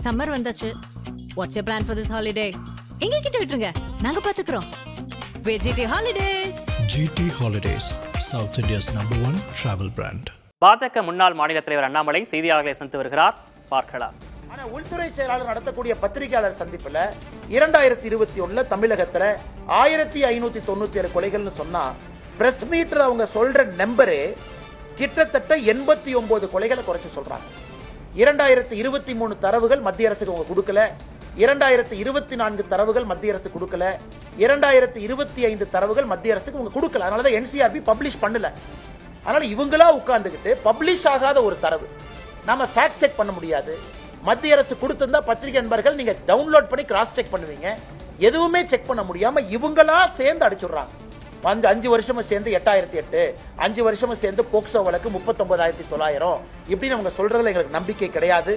Summer வந்தாச்சு. What's your plan for this holiday? எங்க கிட்ட விட்டுருங்க, நாங்க பாத்துக்கிறோம். V G T holidays. GT Holidays, South India's #1 travel brand. பாஜக முன்னாள் மாநில தலைவர் அண்ணாமலை செய்தியாளர்களை சந்தித்து வருகிறார், பார்க்கலாம். ஆனா உள்துறை செயலாளர் நடத்தக்கூடிய பத்திரிகையாளர் சந்திப்புல 2021 தமிழகத்துல 1597 கொலைகள்னு சொன்னா பிரஸ் மீட்டர் அவங்க சொல்ற நம்பரே கிட்டத்தட்ட 89 கொலைகளை குறைச்சு சொல்றாங்க. 2023 தரவுகள் மத்திய அரசுக்கு அவங்க கொடுக்கல, 2024 தரவுகள் மத்திய அரசு கொடுக்கல, 2025 தரவுகள் மத்திய அரசுக்கு அவங்க கொடுக்கல. அதனாலதான் NCRB பப்ளிஷ் பண்ணல. அதனால இவங்களா உட்கார்ந்துகிட்டு பப்ளிஷ் ஆகாத ஒரு தரவு நாம ஃபேக்ட் செக் பண்ண முடியாது. மத்திய அரசு கொடுத்திருந்தா பத்திரிகை நண்பர்கள் நீங்க டவுன்லோட் பண்ணி கிராஸ் செக் பண்ணுவீங்க. எதுவுமே செக் பண்ண முடியாம இவங்களா சேர்ந்து அடிச்சுடுறாங்க. 5 வருஷமும் சேர்ந்து 8008, 5 வருஷமும் சேர்ந்து போக்சோ வழக்கு 39,900 இப்படின்னு அவங்க சொல்றதுல எங்களுக்கு நம்பிக்கை கிடையாது.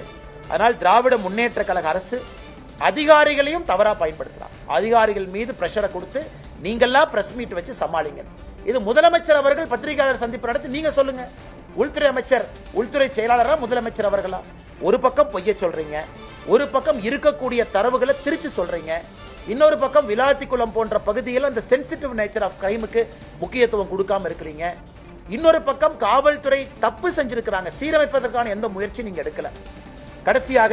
அதனால் திராவிட முன்னேற்ற கழக அரசு அதிகாரிகளையும் தவறா பயன்படுத்தலாம். அதிகாரிகள் மீது பிரஷரை கொடுத்து நீங்கெல்லாம் பிரஸ் மீட் வச்சு சமாளிங்க. இது முதலமைச்சர் அவர்கள் பத்திரிகையாளர் சந்திப்பு நடத்தி நீங்க சொல்லுங்க. உள்துறை அமைச்சர், உள்துறை செயலாளரா முதலமைச்சர் அவர்களா? ஒரு பக்கம் பொய்ய சொல்றீங்க, ஒரு பக்கம் இருக்கக்கூடிய தரவுகளை திருச்சி சொல்றீங்க, இன்னொரு பக்கம் விளாத்திக்குளம் போன்ற பகுதியில் அந்த சென்சிட்டிவ் நேச்சர் ஆஃப் கிரைமுக்கு முக்கியத்துவம் கொடுக்காம இருக்கிறீங்க. இன்னொரு பக்கம் காவல்துறை தப்பு செஞ்சிருக்கிறாங்க, சீரமைப்பதற்கான எந்த முயற்சி நீங்க எடுக்கல. கடைசியாக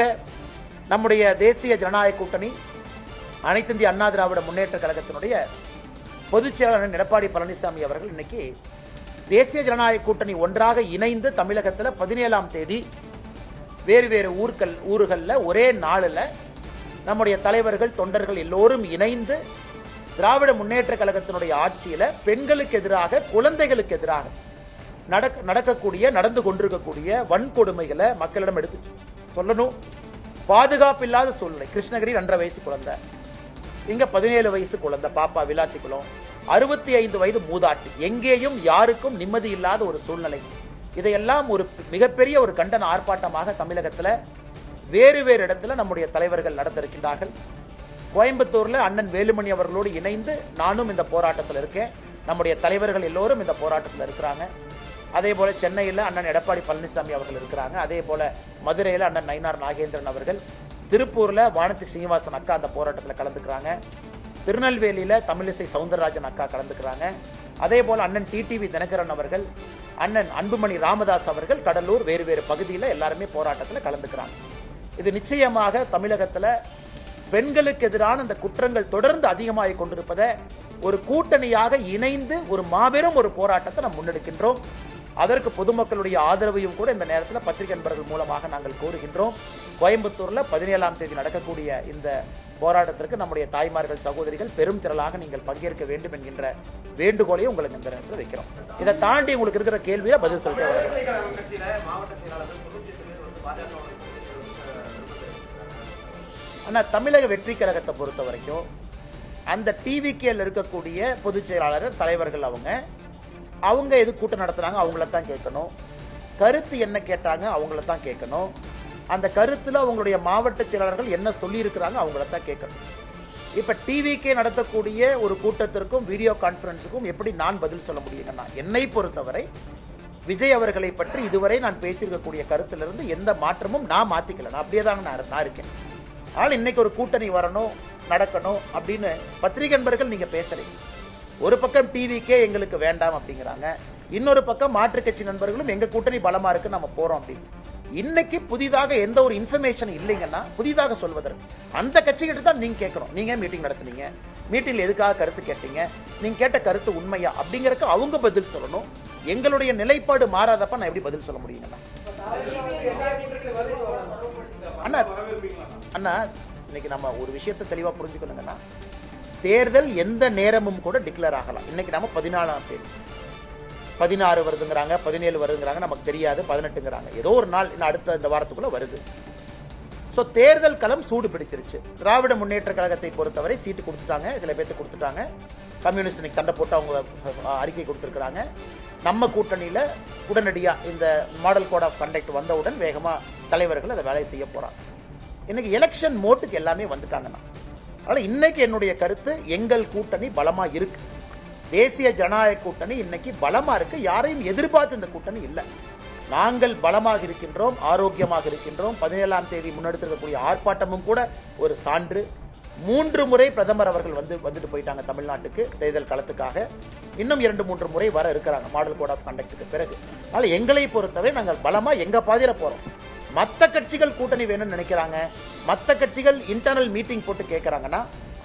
நம்முடைய தேசிய ஜனநாயக கூட்டணி அனைத்து இந்திய அண்ணா திராவிட முன்னேற்ற கழகத்தினுடைய பொதுச் செயலாளர் எடப்பாடி பழனிசாமி அவர்கள் இன்னைக்கு தேசிய ஜனநாயக கூட்டணி ஒன்றாக இணைந்து தமிழகத்தில் 17ஆம் தேதி வேறு வேறு ஊர்களில் ஒரே நாளில் நம்முடைய தலைவர்கள் தொண்டர்கள் எல்லோரும் இணைந்து திராவிட முன்னேற்ற கழகத்தினுடைய ஆட்சியில் பெண்களுக்கு எதிராக, குழந்தைகளுக்கு எதிராக நடந்து கொண்டிருக்கக்கூடிய வன்கொடுமைகளை மக்களிடம் எடுத்து சொல்லணும். பாதுகாப்பில்லாத சூழ்நிலை. கிருஷ்ணகிரி 2.5 வயசு குழந்தை, இங்க 17 வயசு குழந்தை பாப்பா விளாத்திக்குளம், 65 வயது மூதாட்டி, எங்கேயும் யாருக்கும் நிம்மதி இல்லாத ஒரு சூழ்நிலை. இதையெல்லாம் ஒரு மிகப்பெரிய ஒரு கண்டன ஆர்ப்பாட்டமாக தமிழகத்தில் வேறு வேறு இடத்துல நம்முடைய தலைவர்கள் நடத்திருக்கின்றார்கள். கோயம்புத்தூர்ல அண்ணன் வேலுமணி அவர்களோடு இணைந்து நானும் இந்த போராட்டத்தில் இருக்கேன். நம்முடைய தலைவர்கள் எல்லோரும் இந்த போராட்டத்தில் இருக்கிறாங்க. அதே போல சென்னையில் அண்ணன் எடப்பாடி பழனிசாமி அவர்கள் இருக்கிறாங்க. அதே போல மதுரையில் அண்ணன் நயினார் நாகேந்திரன் அவர்கள், திருப்பூர்ல வானதி ஸ்ரீனிவாசன் அக்கா அந்த போராட்டத்தில் கலந்துக்கிறாங்க, திருநெல்வேலியில தமிழிசை சவுந்தரராஜன் அக்கா கலந்துக்கிறாங்க. அதே போல அண்ணன் டிடிவி தினகரன் அவர்கள், அண்ணன் அன்புமணி ராமதாஸ் அவர்கள் கடலூர் வேறு வேறு பகுதியில் எல்லாருமே போராட்டத்தில் கலந்துக்கிறாங்க. இது நிச்சயமாக தமிழகத்தில் பெண்களுக்கு எதிரான இந்த குற்றங்கள் தொடர்ந்து அதிகமாகிக் கொண்டிருப்பதை ஒரு கூட்டணியாக இணைந்து ஒரு மாபெரும் ஒரு போராட்டத்தை நாம் முன்னெடுக்கின்றோம். அதற்கு பொதுமக்களுடைய ஆதரவையும் கூட இந்த நேரத்தில் பத்திரிகை நண்பர்கள் மூலமாக நாங்கள் கோருகின்றோம். கோயம்புத்தூர்ல 17ஆம் தேதி நடக்கக்கூடிய இந்த போராட்டத்திற்கு நம்முடைய தாய்மார்கள், சகோதரிகள் பெரும் திரளாக நீங்கள் பங்கேற்க வேண்டும் என்கின்ற வேண்டுகோளையும் உங்களுக்கு இந்த நேரத்தில் வைக்கிறோம். இதை தாண்டி உங்களுக்கு இருக்கிற கேள்வியில பதில் சொல்லிட்டு ஆனா தமிழக வெற்றி கழகத்தை பொறுத்த வரைக்கும் அந்த டிவிகேல இருக்கக்கூடிய பொதுச் செயலாளர் தலைவர்கள் அவங்க எது கூட்டம் நடத்துறாங்க அவங்கள தான் கேட்கணும். கருத்து என்ன கேட்டாங்க அவங்கள தான் கேட்கணும். அந்த கருத்துல அவங்களுடைய மாவட்ட செயலாளர்கள் என்ன சொல்லி இருக்கிறாங்க அவங்கள தான் கேட்கணும். இப்ப டிவிகே நடத்தக்கூடிய ஒரு கூட்டத்திற்கும் வீடியோ கான்பரன்ஸுக்கும் எப்படி நான் பதில் சொல்ல முடியுங்கன்னா, என்னை பொறுத்தவரை விஜய் அவர்களை பற்றி இதுவரை நான் பேசியிருக்கக்கூடிய கருத்திலிருந்து எந்த மாற்றமும் நான் மாத்திக்கல. நான் அப்படியே தாங்க நான் இருக்கேன். ஆனால் இன்னைக்கு ஒரு கூட்டணி வரணும், நடக்கணும் அப்படின்னு பத்திரிகை நண்பர்கள் நீங்க பேசுறீங்க. ஒரு பக்கம் டிவிக்கே எங்களுக்கு வேண்டாம் அப்படிங்கிறாங்க, இன்னொரு பக்கம் மாற்றுக் கட்சி நண்பர்களும் எங்க கூட்டணி பலமா இருக்கு நம்ம போறோம் அப்படின்னு. இன்னைக்கு புதிதாக எந்த ஒரு இன்ஃபர்மேஷன் இல்லைங்கன்னா புதிதாக சொல்வதற்கு அந்த கட்சிகிட்ட தான் நீங்க கேட்கணும். நீங்க மீட்டிங் நடத்துனீங்க, மீட்டிங்ல எதுக்காக கருத்து கேட்டீங்க, நீங்க கேட்ட கருத்து உண்மையா அப்படிங்கறதுக்கு அவங்க பதில் சொல்லணும். எங்களுடைய நிலைப்பாடு மாறாதப்ப நான் எப்படி பதில் சொல்ல முடியுங்கண்ணா? அண்ணா இன்னைக்கு நம்ம ஒரு விஷயத்தை தெளிவா புரிஞ்சுக்கணுங்கன்னா, தேர்தல் எந்த நேரமும் கூட டிக்ளேர் ஆகலாம். இன்னைக்கு நம்ம 14ஆம் தேதி, 16 வருதுங்கிறாங்க, 17 வருதுங்கிறாங்க, நமக்கு தெரியாது, 18ங்கிறாங்க. ஏதோ ஒரு நாள் அடுத்த இந்த வாரத்துக்குள்ள வருது. ஸோ தேர்தல் களம் சூடு பிடிச்சிருச்சு. திராவிட முன்னேற்ற கழகத்தை பொறுத்தவரை சீட்டு கொடுத்துட்டாங்க, சில பேர்த்து கொடுத்துட்டாங்க. கம்யூனிஸ்ட் இன்னைக்கு சண்டை போட்டு அவங்க அறிக்கை கொடுத்துருக்காங்க. நம்ம கூட்டணியில உடனடியா இந்த மாடல் கோட் ஆஃப் கண்டக்ட் வந்தவுடன் வேகமா தலைவர்கள் அதை வேலையை செய்ய போறாங்க. இன்னைக்கு எலெக்ஷன் மோட்டுக்கு எல்லாமே வந்துட்டாங்கன்னா, அதனால இன்னைக்கு என்னுடைய கருத்து, எங்கள் கூட்டணி பலமா இருக்கு. தேசிய ஜனநாயக கூட்டணி இன்னைக்கு பலமா இருக்கு. யாரையும் எதிர்பார்த்து இந்த கூட்டணி இல்லை. நாங்கள் பலமாக இருக்கின்றோம், ஆரோக்கியமாக இருக்கின்றோம். 17ஆம் தேதி முன்னெடுத்திருக்கக்கூடிய ஆர்ப்பாட்டமும் கூட ஒரு சான்று. 3 முறை பிரதமர் அவர்கள் வந்துட்டு போயிட்டாங்க தமிழ்நாட்டுக்கு தேர்தல் களத்துக்காக. இன்னும் 2-3 முறை வர இருக்கிறாங்க மாடல் கோட் ஆஃப் கண்டக்டுக்கு பிறகு. அதனால எங்களை பொறுத்தவரை நாங்கள் பலமா எங்க பாதையில போறோம். மற்ற கட்சிகள் கூட்டணி வேணும்னு நினைக்கிறாங்க, மற்ற கட்சிகள் இன்டர்னல் மீட்டிங் போட்டு கேட்கறாங்கன்னா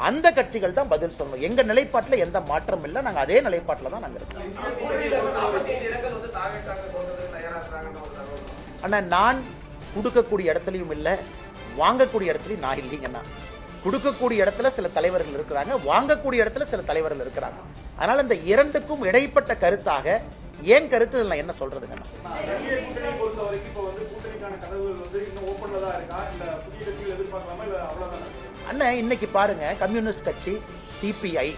அந்த கட்சிகள் தான் பதில் சொல்லணும். எங்க நிலைப்பாட்டில் எந்த மாற்றம் இல்லை, நாங்க அதே நிலைப்பாட்டில் தான் நாங்க இருக்கோம். ஆனா நான் கொடுக்கக்கூடிய இடத்துலையும் இல்லை, வாங்கக்கூடிய இடத்துலையும் நான் இல்லைங்கண்ணா. கொடுக்கக்கூடிய இடத்துல சில தலைவர்கள் இருக்கிறாங்க, வாங்கக்கூடிய இடத்துல சில தலைவர்கள் இருக்கிறாங்க. அதனால இந்த இரண்டுக்கும் இடைப்பட்ட கருத்தாக ஏன் கருத்து நான் என்ன சொல்றதுங்கண்ணா? அண்ணன் இன்னைக்கு பாருங்க, கம்யூனிஸ்ட் கட்சி சிபிஐ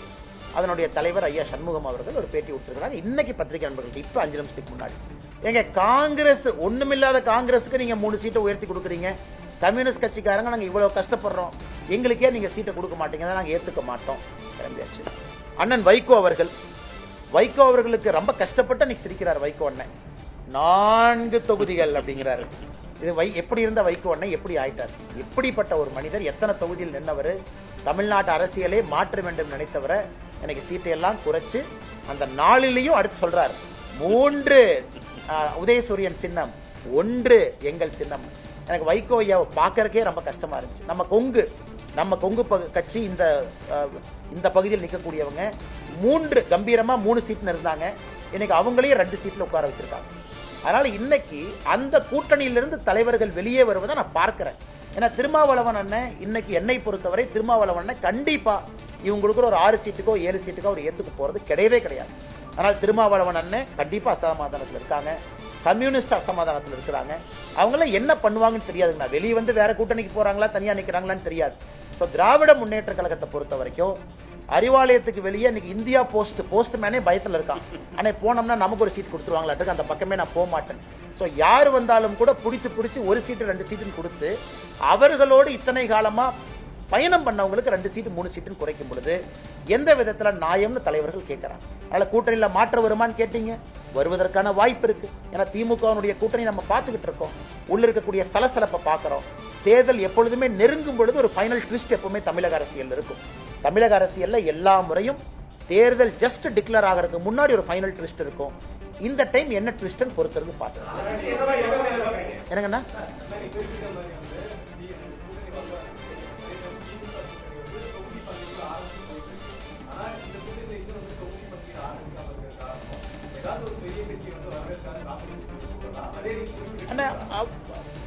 அதனுடைய தலைவர் ஐயா சண்முகம் அவர்கள் ஒரு பேட்டி விட்டுருக்கிறாங்க இன்னைக்கு பத்திரிகை நண்பர்கள். இப்ப 5 நிமிஷத்துக்கு முன்னாடி எங்க காங்கிரஸ் ஒண்ணுமில்லாத காங்கிரஸுக்கு நீங்க 3 சீட்டை உயர்த்தி கொடுக்குறீங்க, கம்யூனிஸ்ட் கட்சிக்காரங்க நாங்க இவ்வளவு கஷ்டப்படுறோம், எங்களுக்கே நீங்க சீட்டை கொடுக்க மாட்டீங்க, நாங்க ஏத்துக்க மாட்டோம். அண்ணன் வைகோ அவர்களுக்கு ரொம்ப கஷ்டப்பட்டு அன்னைக்கு சிரிக்கிறார் வைகோ அண்ணன். 4 தொகுதிகள் அப்படிங்கிறாரு. இது எப்படி இருந்த வைகோ அண்ணன் எப்படி ஆயிட்டார்? எப்படிப்பட்ட ஒரு மனிதர், எத்தனை தொகுதியில் நின்றவர், தமிழ்நாட்டு அரசியலே மாற்ற வேண்டும் நினைத்தவரை எனக்கு சீட்டையெல்லாம் குறைச்சு அந்த நாளிலையும் அடுத்து சொல்றாரு 3 உதயசூரியன் சின்னம், 1 எங்கள் சின்னம். எனக்கு வைகோ ஐயாவை பார்க்கறக்கே ரொம்ப கஷ்டமா இருந்துச்சு. நம்ம கொங்கு கட்சி இந்த பகுதியில் நிற்கக்கூடியவங்க 3 கம்பீரமா 3 சீட்னு இருந்தாங்க, இன்னைக்கு அவங்களையும் 2 சீட்ல உட்கார வச்சிருக்காங்க. அதனால இன்னைக்கு அந்த கூட்டணியிலிருந்து தலைவர்கள் வெளியே வருவதை நான் பார்க்கிறேன். ஏன்னா திருமாவளவன் அண்ணன் இன்னைக்கு என்னை பொறுத்தவரை திருமாவளவன் அண்ணன் கண்டிப்பா இவங்களுக்கு ஒரு 6 சீட்டுக்கோ 7 சீட்டுக்கோ அவர் ஏத்துக்கு போறது கிடையவே கிடையாது. அதனால திருமாவளவன் அண்ணன் கண்டிப்பா அசமாதானத்தில் இருக்காங்க, கம்யூனிஸ்ட் அசமாதானத்தில் இருக்கிறாங்க. அவங்களாம் என்ன பண்ணுவாங்கன்னு தெரியாதுங்க. வெளியே வந்து வேற கூட்டணிக்கு போறாங்களா தனியா நிக்கிறாங்களான்னு தெரியாது. ஸோ திராவிட முன்னேற்ற கழகத்தை பொறுத்த வரைக்கும் அறிவாலயத்துக்கு வெளியே இன்னைக்கு இந்தியா போஸ்ட் மேனே பயத்தில் இருக்கான். ஆனால் போனோம்னா நமக்கு ஒரு சீட் கொடுத்துருவாங்களாட்டுக்கு அந்த பக்கமே நான் போக மாட்டேன். ஸோ யார் வந்தாலும் கூட பிடிச்சி 1 சீட்டு 2 சீட்டுன்னு கொடுத்து அவர்களோடு இத்தனை காலமா பயணம் பண்ணவங்களுக்கு 2 சீட்டு 3 சீட்டுன்னு குறைக்கும் பொழுது எந்த விதத்தில் நியாயம்னு தலைவர்கள் கேட்கறாங்க. அதனால கூட்டணியில் மாற்றம் வருமானு கேட்டீங்க, வருவதற்கான வாய்ப்பு இருக்கு. ஏன்னா திமுகவுடைய கூட்டணி நம்ம பார்த்துக்கிட்டு இருக்கோம், உள்ள இருக்கக்கூடிய சலசலப்பை பார்க்கிறோம். தேர்தல் எப்பொழுதுமே நெருங்கும் பொழுது ஒரு ஃபைனல் ட்விஸ்ட் எப்பவுமே தமிழக அரசியல் இருக்கும். தமிழக அரசியல்ல எல்லா முறையும் தேர்தல் ஜஸ்ட் டிக்ளேர் ஆகிறதுக்கு முன்னாடி ஒரு ஃபைனல் ட்விஸ்ட் இருக்கும். இந்த டைம் என்ன ட்விஸ்ட்னு பொறுத்திருந்து பார்க்கலாம். என்னங்கண்ணா?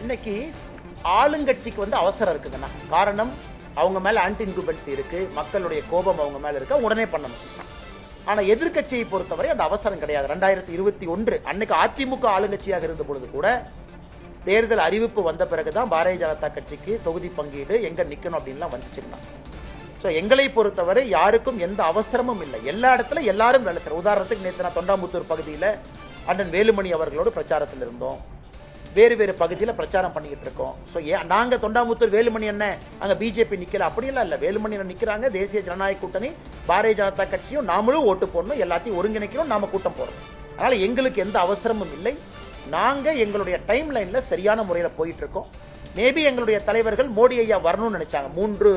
இன்னைக்கு ஆளுங்கட்சிக்கு வந்து அவசரம் இருக்குதுண்ணா. காரணம் அவங்க மேல ஆன்டி இன்குபன்சி இருக்கு, மக்களுடைய கோபம் அவங்க மேல இருக்கு, உடனே பண்ணணும். ஆனா எதிர்கட்சியை பொறுத்தவரை அந்த அவசரம் கிடையாது. 2021 அன்னைக்கு அதிமுக ஆளுங்கட்சியாக இருந்த பொழுது கூட தேர்தல் அறிவிப்பு வந்த பிறகுதான் பாரதிய ஜனதா கட்சிக்கு தொகுதி பங்கீடு எங்க நிக்கணும் அப்படின்லாம் வந்துச்சுன்னா. ஸோ எங்களை பொறுத்தவரை யாருக்கும் எந்த அவசரமும் இல்லை. எல்லா இடத்துல எல்லாரும் வேலை செய்யறோம். உதாரணத்துக்கு நேற்று நான் தொண்டாமுத்தூர் பகுதியில் அண்ணன் வேலுமணி அவர்களோடு பிரச்சாரத்தில் இருந்தோம், வேறு பகுதியில் பிரச்சாரம் பண்ணிக்கிட்டு இருக்கோம். ஸோ நாங்கள் தொண்டாமுத்தூர் வேலுமணி என்ன அங்கே பிஜேபி நிற்கல அப்படியெல்லாம் இல்லை. வேலுமணி நிற்கிறாங்க, தேசிய ஜனநாயக கூட்டணி பாரதிய ஜனதா கட்சியும் நாமளும் ஓட்டு போடணும், எல்லாத்தையும் ஒருங்கிணைக்கணும், நாம கூட்டம் போறோம். அதனால எங்களுக்கு எந்த அவசரமும் இல்லை. நாங்கள் எங்களுடைய டைம் லைன்ல சரியான முறையில் போயிட்டு இருக்கோம். மேபி எங்களுடைய தலைவர்கள் மோடி ஐயா வரணும்னு நினைச்சாங்க, 3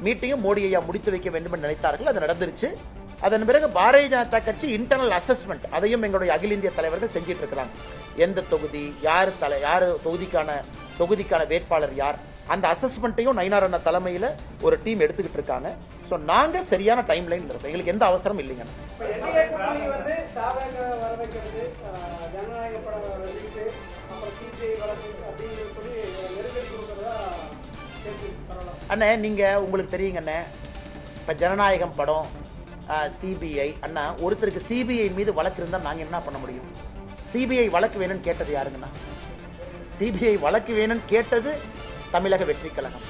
மீட்டிங்கும் மோடி ஐயா முடித்து வைக்க வேண்டும் என்று நினைத்தார்கள், அது நடந்துருச்சு. அதன் பிறகு பாரதிய ஜனதா கட்சி இன்டர்னல் அசஸ்மெண்ட் அதையும் எங்களுடைய அகில இந்திய தலைவர்கள் செஞ்சிட்டு இருக்கிறாங்க. எந்த தொகுதி, யாரு தொகுதிக்கான வேட்பாளர் யார், அந்த அசஸ்மெண்ட்டையும் நயினார் அண்ணா தலைமையில் ஒரு டீம் எடுத்துக்கிட்டு இருக்காங்க. ஸோ நாங்க சரியான டைம் லைன் இருக்கோம், எங்களுக்கு எந்த அவசரம் இல்லைங்க. அண்ணே நீங்க உங்களுக்கு தெரியுங்கண்ணே, இப்ப ஜனநாயகம் படம், சிபிஐ அண்ணா, ஒருத்தருக்கு சிபிஐ மீது வழக்கு இருந்தா நாங்க என்ன பண்ண முடியும்? சிபிஐ வழக்கு வேணும்னு கேட்டது யாருங்கண்ணா? சிபிஐ வழக்கு வேணும்னு கேட்டது தமிழக வெற்றி கழகம்.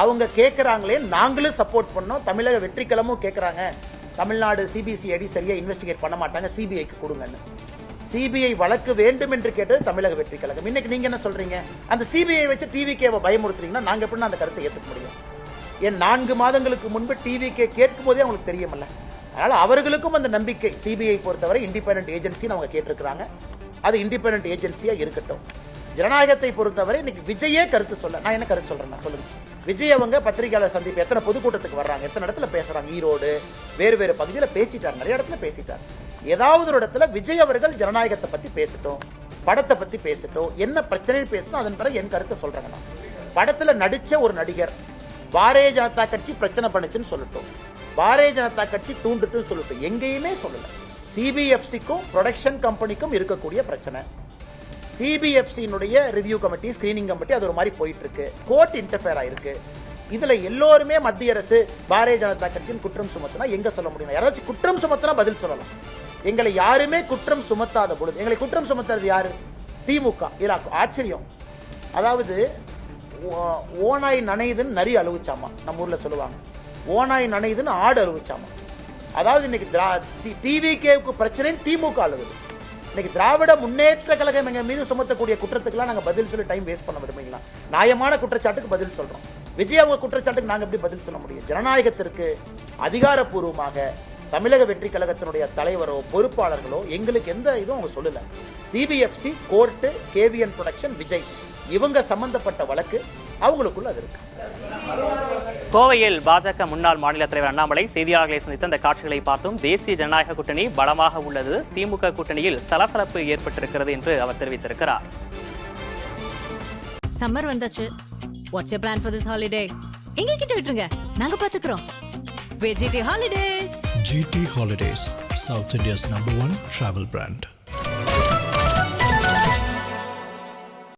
அவங்க கேட்கறாங்களே, நாங்களும் சப்போர்ட் பண்ணோம். தமிழக வெற்றி கழகமும் கேட்கறாங்க, தமிழ்நாடு சிபிசிஐடி சரியா இன்வெஸ்டிகேட் பண்ண மாட்டாங்க, சிபிஐக்கு கொடுங்கன்னு. சிபிஐ வழக்கு வேண்டும் என்று கேட்டது தமிழக வெற்றி கழகம். இன்னைக்கு நீங்க என்ன சொல்றீங்க? அந்த சிபிஐ வச்சு டிவிகேவை பயமுறுத்துறீங்கன்னா நாங்க எப்படி அந்த கருத்தை ஏற்றுக்க முடியும்? ஏன் 4 மாதங்களுக்கு முன்பு டிவிகே கேட்கும் போதே அவங்களுக்கு தெரியுமல்ல. அதனால அவர்களுக்கும் அந்த நம்பிக்கை, சிபிஐ பொறுத்தவரை இண்டிபெண்டன்ட் ஏஜென்சின்னு அவங்க கேட்டிருக்கிறாங்க. அது இண்டிபெண்டன்ட் ஏஜென்சியா இருக்கட்டும். ஜனநாயகத்தை பொறுத்தவரை இன்னைக்கு விஜயே கருத்து சொல்ல, நான் என்ன கருத்து சொல்றேன் சொல்லுங்க. விஜய் அவங்க பத்திரிகையாளர் சந்திப்பு எத்தனை பொதுக்கூட்டத்துக்கு வர்றாங்க, எத்தனை இடத்துல பேசுறாங்க, ஈரோடு வேறு வேறு பகுதியில் பேசிட்டார், நிறைய இடத்துல பேசிட்டார். ஏதாவது ஒரு இடத்துல விஜய் அவர்கள் ஜனநாயகத்தை பத்தி பேசட்டும், படத்தை பத்தி பேசட்டும், என்ன பிரச்சனை பேசணும், அதன் பிறகு என் கருத்தை சொல்றாங்க. நான் படத்துல நடிச்ச ஒரு நடிகர் பாரதிய ஜனதா கட்சி பிரச்சனை பண்ணுச்சுன்னு சொல்லட்டும், பாரதிய ஜனதா கட்சி தூண்டுட்டுன்னு சொல்லட்டும், எங்கேயுமே சொல்லல. சிபிஎஃப்சிக்கும் ப்ரொடக்ஷன் கம்பெனிக்கும் இருக்கக்கூடிய பிரச்சனை, சிபிஎஃப்சியினுடைய ரிவ்யூ கமிட்டி, ஸ்கிரீனிங் கமிட்டி, அது ஒரு மாதிரி போயிட்டு இருக்கு, கோர்ட் இன்டர்ஃபியர் ஆயிருக்கு. இதுல எல்லோருமே மத்திய அரசு பாரதிய ஜனதா கட்சியின் குற்றம் சுமத்தினா எங்க சொல்ல முடியும்? யாராச்சும் குற்றம் சுமத்தினா பதில் சொல்லலாம். எங்களை யாருமே குற்றம் சுமத்தாத பொழுது, எங்களை குற்றம் சுமத்துறது யாரு? திமுக. இதுல ஆச்சரியம், அதாவது ஓனாய் நனையுதுன்னு நரி அழுவிச்சாமா, நம்ம ஊர்ல சொல்லுவாங்க. ஓனாய் நனையுதுன்னு ஆடு அழுவிச்சாமா. அதாவது இன்னைக்கு டிவிகேவுக்கு பிரச்சனை திமுக அழுகுது. இன்னைக்கு திராவிட முன்னேற்ற கழகம் எங்க மீது சுமத்தக்கூடிய குற்றத்துக்குலாம் நாங்க பதில் சொல்லி டைம் வேஸ்ட் பண்ண விரும்புங்களா? நியாயமான குற்றச்சாட்டுக்கு பதில் சொல்றோம். விஜய் அவங்க குற்றச்சாட்டுக்கு நாங்க எப்படி பதில் சொல்ல முடியும்? ஜனநாயகத்திற்கு அதிகாரப்பூர்வமாக தமிழக வெற்றி கழகத்தினுடைய தலைவரோ பொறுப்பாளர்களோ எங்களுக்கு எந்த இதுவும் அவங்க சொல்லல. CBFC, court, KVN production, Vijay இவங்க சம்பந்தப்பட்ட வழக்கு அவங்களுக்குள்ள அது இருக்கு. கோவையில் பாஜக முன்னாள் மாநில தலைவர் அண்ணாமலை செய்தியாளர்களை சந்தித்த அந்த காட்சிகளை பார்த்தோம். தேசிய ஜனநாயக கூட்டணி பலமாக உள்ளது, திமுக கூட்டணியில் சலசலப்பு ஏற்பட்டிருக்கிறது என்று அவர் தெரிவித்திருக்கிறார். சம்மர் வந்தாச்சு. What's your plan for this holiday? எங்க கிட்ட விட்டுருங்க, நாங்க பாத்துக்கிறோம். வெஜிடி holidays. GT Holidays, South India's #1 travel brand.